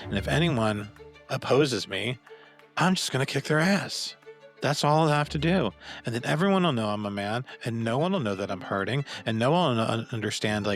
And if anyone opposes me, I'm just going to kick their ass. That's all I have to do. And then everyone will know I'm a man, and no one will know that I'm hurting, and no one will understand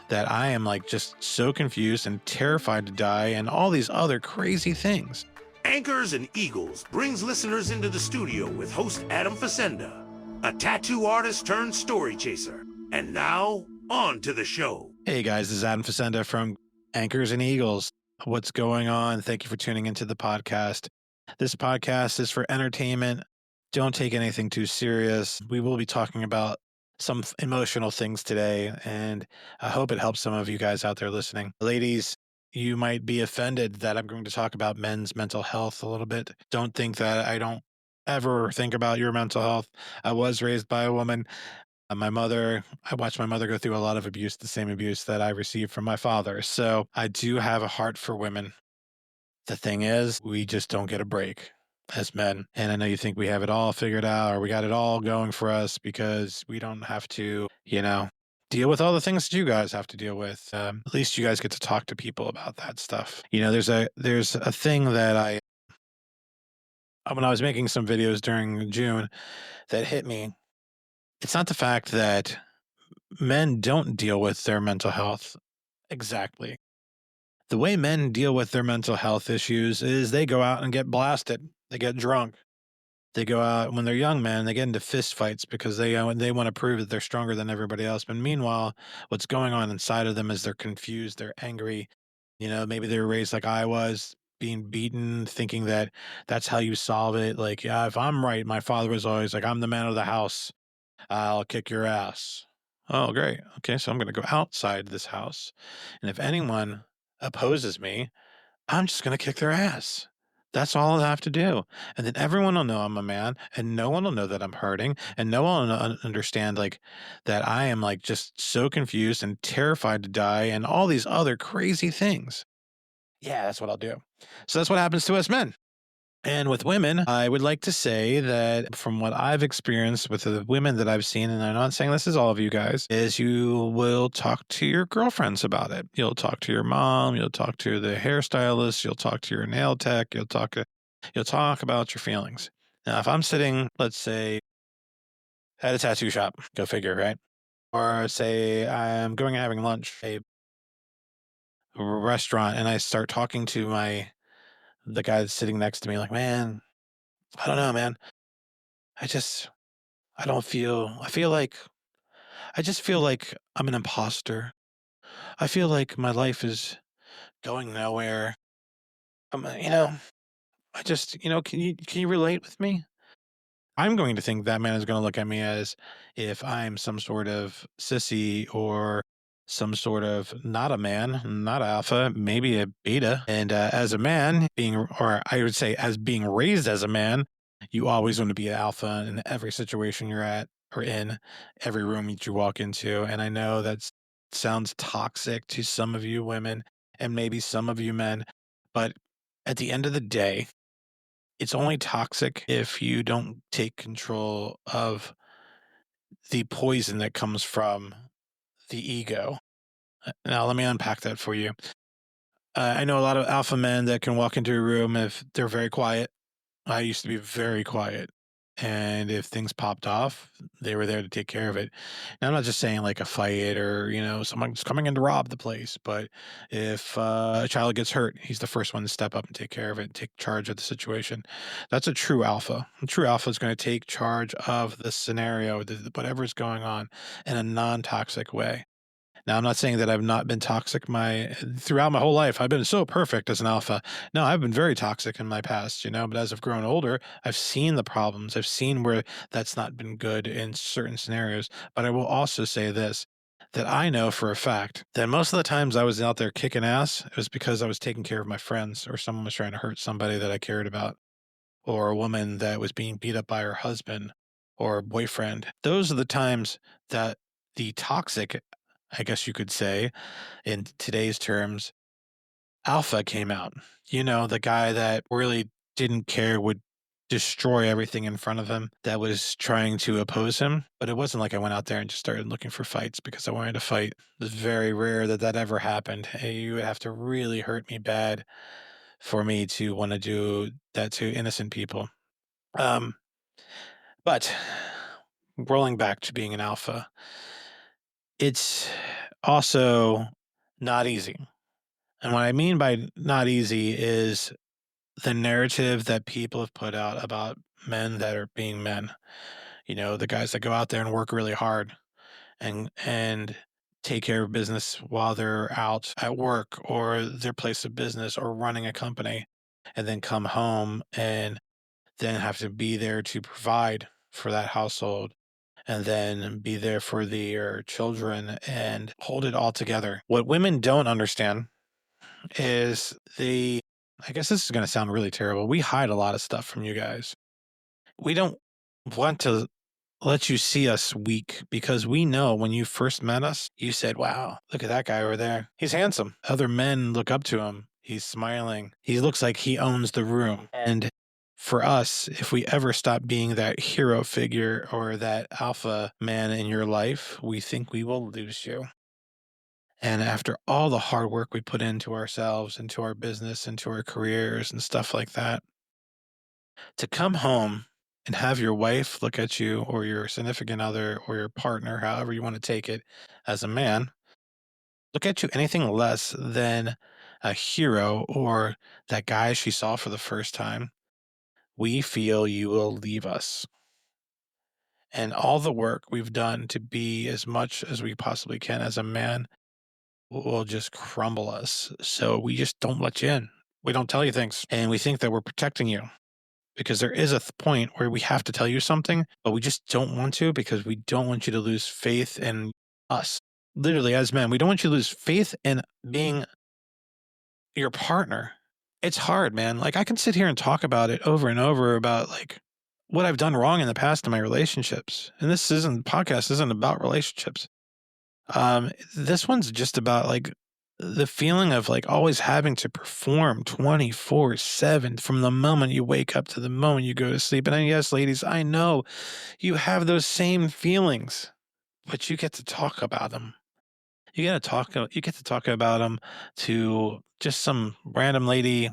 that I am just so confused and terrified to die and all these other crazy things. Anchors and Eagles brings listeners into the studio with host Adam Facenda, a tattoo artist turned story chaser. And now, on to the show. Hey guys, this is Adam Facenda from Anchors and Eagles. What's going on? Thank you for tuning into the podcast. This podcast is for entertainment. Don't take anything too serious. We will be talking about some emotional things today, and I hope it helps some of you guys out there listening. Ladies, you might be offended that I'm going to talk about men's mental health a little bit. Don't think that I don't ever think about your mental health. I was raised by a woman. I watched my mother go through a lot of abuse, the same abuse that I received from my father. So I do have a heart for women. The thing is, we just don't get a break as men. And I know you think we have it all figured out or we got it all going for us because we don't have to, deal with all the things that you guys have to deal with. At least you guys get to talk to people about that stuff. There's a thing that when I was making some videos during June that hit me. It's not the fact that men don't deal with their mental health exactly. The way men deal with their mental health issues is they go out and get blasted. They get drunk. They go out when they're young men, they get into fist fights because they want to prove that they're stronger than everybody else. But meanwhile, what's going on inside of them is they're confused, they're angry. Maybe they were raised like I was, being beaten, thinking that that's how you solve it. Like, yeah, if I'm right, my father was always like, I'm the man of the house. I'll kick your ass. Oh, great. Okay, so I'm going to go outside this house. And if anyone opposes me, I'm just going to kick their ass. That's all I have to do. And then everyone will know I'm a man, and no one will know that I'm hurting, and no one will understand that I am just so confused and terrified to die and all these other crazy things. Yeah, that's what I'll do. So that's what happens to us men. And with women, I would like to say that from what I've experienced with the women that I've seen, and I'm not saying this is all of you guys, is you will talk to your girlfriends about it. You'll talk to your mom, you'll talk to the hairstylist, you'll talk to your nail tech, you'll talk about your feelings. Now, if I'm sitting, let's say, at a tattoo shop, go figure, right? Or say I'm going and having lunch at a restaurant, and I start talking to the guy that's sitting next to me, like, man, I don't know, man. I just, I just feel like I'm an imposter. I feel like my life is going nowhere. I just, can you relate with me? I'm going to think that man is going to look at me as if I'm some sort of sissy or some sort of not a man, not alpha, maybe a beta. And as a man, or I would say as being raised as a man, you always want to be an alpha in every situation you're at or in every room that you walk into. And I know that sounds toxic to some of you women and maybe some of you men, but at the end of the day, it's only toxic if you don't take control of the poison that comes from the ego. Now, let me unpack that for you. I know a lot of alpha men that can walk into a room if they're very quiet. I used to be very quiet. And if things popped off, they were there to take care of it. Now, I'm not just saying like a fight or, someone's coming in to rob the place, but if a child gets hurt, he's the first one to step up and take care of it and take charge of the situation. That's a true alpha. A true alpha is going to take charge of the scenario, whatever's going on in a non-toxic way. Now, I'm not saying that I've not been toxic throughout my whole life. I've been so perfect as an alpha. No, I've been very toxic in my past, but as I've grown older, I've seen the problems. I've seen where that's not been good in certain scenarios. But I will also say this, that I know for a fact that most of the times I was out there kicking ass, it was because I was taking care of my friends or someone was trying to hurt somebody that I cared about, or a woman that was being beat up by her husband or boyfriend. Those are the times that the toxic, I guess you could say, in today's terms, alpha came out. The guy that really didn't care, would destroy everything in front of him that was trying to oppose him. But it wasn't like I went out there and just started looking for fights because I wanted to fight. It's very rare that ever happened. Hey, you would have to really hurt me bad for me to want to do that to innocent people. But rolling back to being an alpha, it's also not easy. And what I mean by not easy is the narrative that people have put out about men that are being men. You know, the guys that go out there and work really hard and take care of business while they're out at work or their place of business or running a company, and then come home and then have to be there to provide for that household and then be there for their children and hold it all together. What women don't understand is I guess this is going to sound really terrible. We hide a lot of stuff from you guys. We don't want to let you see us weak because we know when you first met us, you said, wow, look at that guy over there. He's handsome. Other men look up to him. He's smiling. He looks like he owns the room. And for us, if we ever stop being that hero figure or that alpha man in your life, we think we will lose you. And after all the hard work we put into ourselves, into our business, into our careers and stuff like that, to come home and have your wife look at you or your significant other or your partner, however you want to take it as a man, look at you anything less than a hero or that guy she saw for the first time, we feel you will leave us. And all the work we've done to be as much as we possibly can as a man will just crumble us. So we just don't let you in. We don't tell you things. And we think that we're protecting you because there is a point where we have to tell you something, but we just don't want to because we don't want you to lose faith in us. Literally, as men, we don't want you to lose faith in being your partner. It's hard, man. Like, I can sit here and talk about it over and over about like what I've done wrong in the past in my relationships. And podcast isn't about relationships. This one's just about like the feeling of like always having to perform 24/7 from the moment you wake up to the moment you go to sleep. And yes, ladies, I know you have those same feelings, but you get to talk about them. You get to talk about them to just some random lady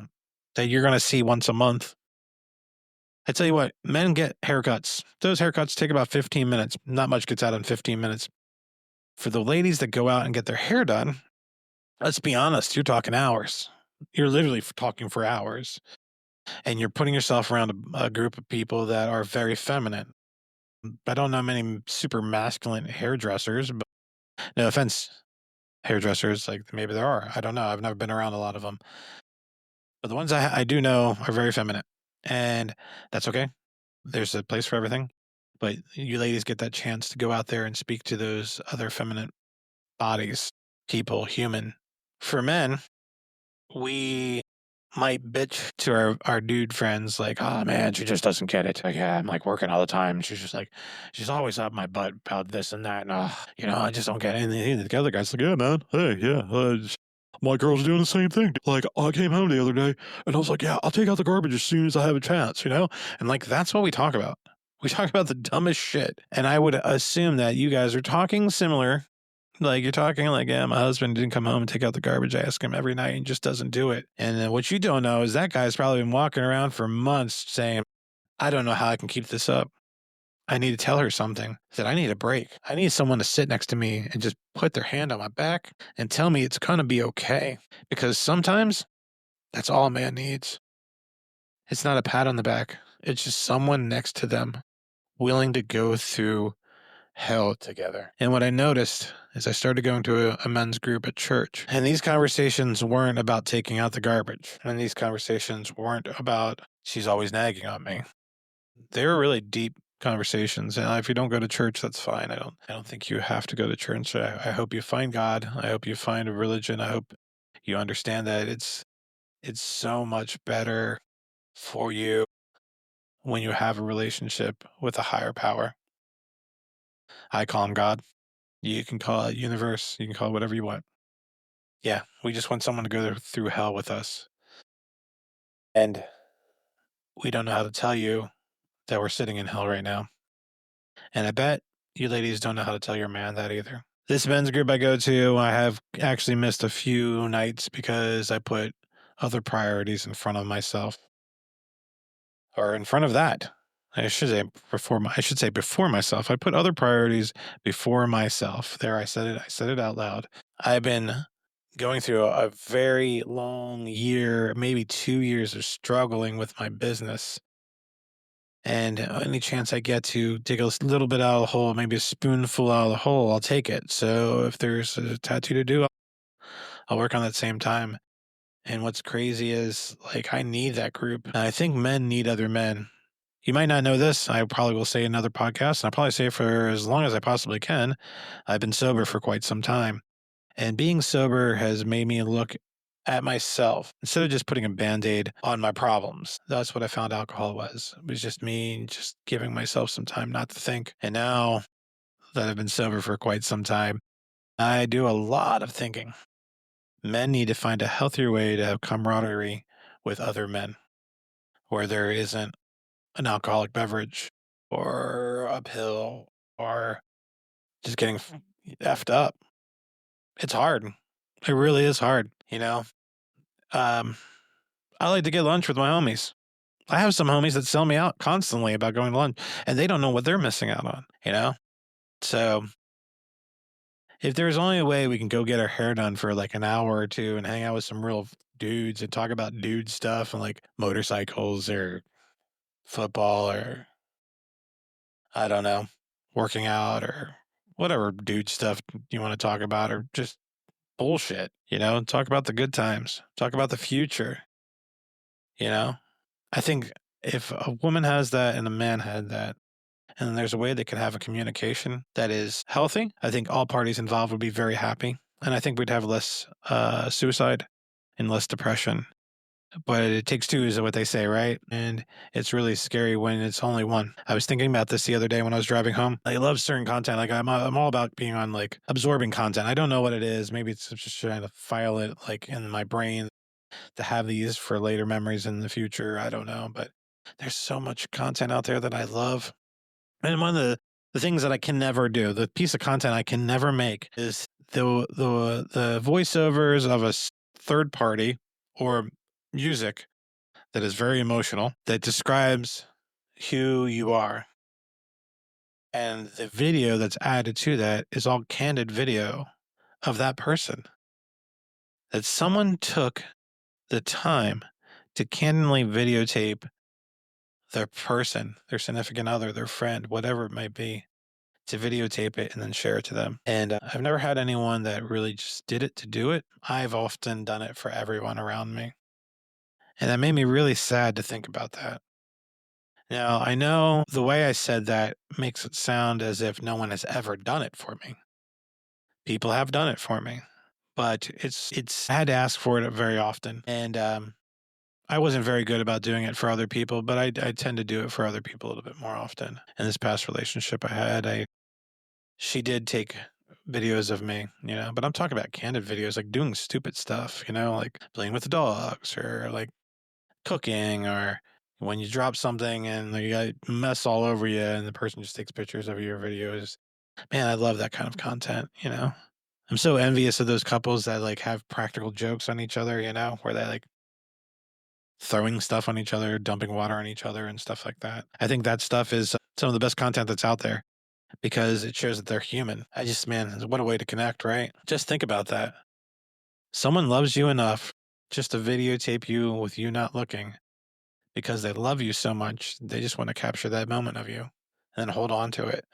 that you're going to see once a month. I tell you what, men get haircuts. Those haircuts take about 15 minutes. Not much gets out in 15 minutes. For the ladies that go out and get their hair done, let's be honest, you're talking hours. You're literally talking for hours. And you're putting yourself around a group of people that are very feminine. I don't know many super masculine hairdressers, but no offense, hairdressers, like maybe there are. I don't know. I've never been around a lot of them. But the ones I do know are very feminine. And that's okay. There's a place for everything. But you ladies get that chance to go out there and speak to those other feminine bodies, people, human. For men, we might bitch to our dude friends like, oh man, she just doesn't get it. Like, yeah, I'm like working all the time. She's just like, she's always up my butt about this and that. And, I just don't get it. And the other guy's like, yeah, man. Hey, yeah. My girl's doing the same thing. Like, I came home the other day and I was like, yeah, I'll take out the garbage as soon as I have a chance, And like, that's what we talk about. We talk about the dumbest shit. And I would assume that you guys are talking similar. Like, you're talking like, yeah, my husband didn't come home and take out the garbage. I ask him every night and just doesn't do it. And then what you don't know is that guy's probably been walking around for months saying, I don't know how I can keep this up. I need to tell her something. That I need a break. I need someone to sit next to me and just put their hand on my back and tell me it's going to be okay. Because sometimes that's all a man needs. It's not a pat on the back. It's just someone next to them willing to go through hell together. And what I noticed is I started going to a men's group at church. And these conversations weren't about taking out the garbage. And these conversations weren't about she's always nagging on me. They were really deep conversations. And if you don't go to church, that's fine. I don't think you have to go to church. I hope you find God. I hope you find a religion. I hope you understand that it's so much better for you when you have a relationship with a higher power. I call him God. You can call it universe. You can call it whatever you want. Yeah, we just want someone to go through hell with us. And we don't know how to tell you that we're sitting in hell right now. And I bet you ladies don't know how to tell your man that either. This men's group I go to, I have actually missed a few nights because I put other priorities in front of myself, or in front of that. I should say before myself. I put other priorities before myself. There, I said it. I said it out loud. I've been going through a very long year, maybe 2 years of struggling with my business. And any chance I get to dig a little bit out of the hole, maybe a spoonful out of the hole, I'll take it. So if there's a tattoo to do, I'll work on that same time. And what's crazy is, like, I need that group. And I think men need other men. You might not know this. I probably will say in another podcast, and I'll probably say it for as long as I possibly can. I've been sober for quite some time. And being sober has made me look at myself instead of just putting a Band-Aid on my problems. That's what I found alcohol was. It was just me just giving myself some time not to think. And now that I've been sober for quite some time, I do a lot of thinking. Men need to find a healthier way to have camaraderie with other men where there isn't an alcoholic beverage or a pill or just getting effed up. It's hard. It really is hard, you know? I like to get lunch with my homies. I have some homies that sell me out constantly about going to lunch, and they don't know what they're missing out on, you know? So if there's only a way we can go get our hair done for like an hour or two and hang out with some real dudes and talk about dude stuff and like motorcycles or football or, I don't know, working out or whatever dude stuff you want to talk about, or just bullshit, you know, talk about the good times, talk about the future, you know? I think if a woman has that and a man had that, and there's a way they could have a communication that is healthy, I think all parties involved would be very happy. And I think we'd have less suicide and less depression. But it takes two is what they say, right? And it's really scary when it's only one. I was thinking about this the other day when I was driving home. I love certain content. Like I'm all about being on like absorbing content. I don't know what it is. Maybe it's just trying to file it like in my brain to have these for later memories in the future. I don't know, but there's so much content out there that I love. And one of the things that I can never do, the piece of content I can never make, is the voiceovers of a third party or music that is very emotional, that describes who you are. And the video that's added to that is all candid video of that person. That someone took the time to candidly videotape their person, their significant other, their friend, whatever it might be, to videotape it and then share it to them. And I've never had anyone that really just did it to do it. I've often done it for everyone around me. And that made me really sad to think about that. Now, I know the way I said that makes it sound as if no one has ever done it for me. People have done it for me, but I had to ask for it very often. And I wasn't very good about doing it for other people, but I tend to do it for other people a little bit more often. In this past relationship I had, she did take videos of me, you know, but I'm talking about candid videos, like doing stupid stuff, you know, like playing with the dogs or like cooking, or when you drop something and you got mess all over you and the person just takes pictures of your videos. Man, I love that kind of content, you know. I'm so envious of those couples that like have practical jokes on each other, you know, where they like throwing stuff on each other, dumping water on each other and stuff like that. I think that stuff is some of the best content that's out there because it shows that they're human. Man, what a way to connect, right? Just think about that. Someone loves you enough just to videotape you with you not looking because they love you so much. They just want to capture that moment of you and then hold on to it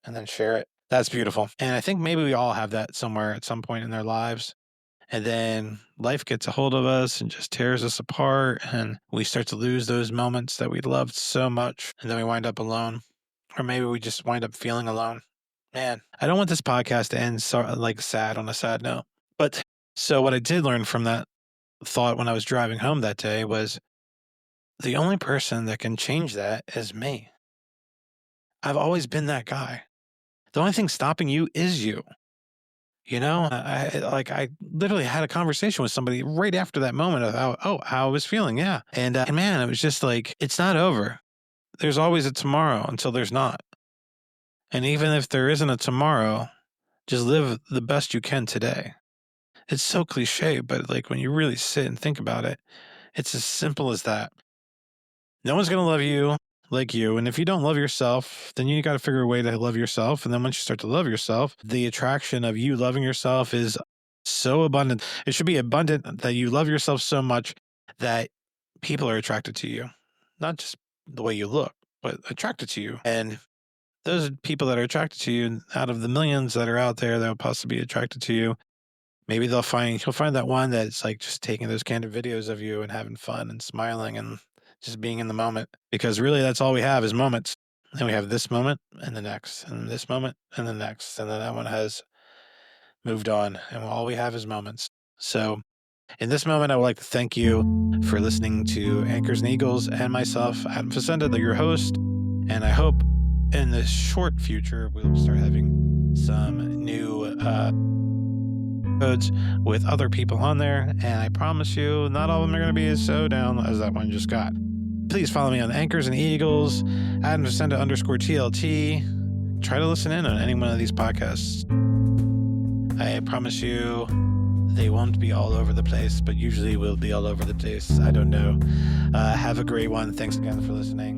and then share it. That's beautiful. And I think maybe we all have that somewhere at some point in their lives. And then life gets a hold of us and just tears us apart. And we start to lose those moments that we loved so much. And then we wind up alone. Or maybe we just wind up feeling alone. Man, I don't want this podcast to end like sad on a sad note. But so what I did learn from that thought when I was driving home that day was the only person that can change that is me. I've always been that guy. The only thing stopping you is you. You know, I literally had a conversation with somebody right after that moment of how I was feeling. Yeah. And man, it was just like, it's not over. There's always a tomorrow until there's not. And even if there isn't a tomorrow, just live the best you can today. It's so cliche, but like when you really sit and think about it, it's as simple as that. No one's going to love you like you. And if you don't love yourself, then you got to figure a way to love yourself. And then once you start to love yourself, the attraction of you loving yourself is so abundant. It should be abundant that you love yourself so much that people are attracted to you, not just the way you look, but attracted to you. And those people that are attracted to you, out of the millions that are out there that will possibly be attracted to you, maybe you'll find that one that's like just taking those candid videos of you and having fun and smiling and just being in the moment. Because really that's all we have is moments. And we have this moment and the next, and this moment and the next. And then that one has moved on. And all we have is moments. So in this moment, I would like to thank you for listening to Anchors and Eagles and myself, Adam Facenda, your host. And I hope in the short future, we'll start having some new episodes with other people on there. And I promise you, not all of them are going to be as so down as that one just got. Please follow me on Anchors and Eagles, Adam Facenda _TLT. Try to listen in on any one of these podcasts. I promise you, they won't be all over the place, but usually will be all over the place. I don't know. Have a great one. Thanks again for listening.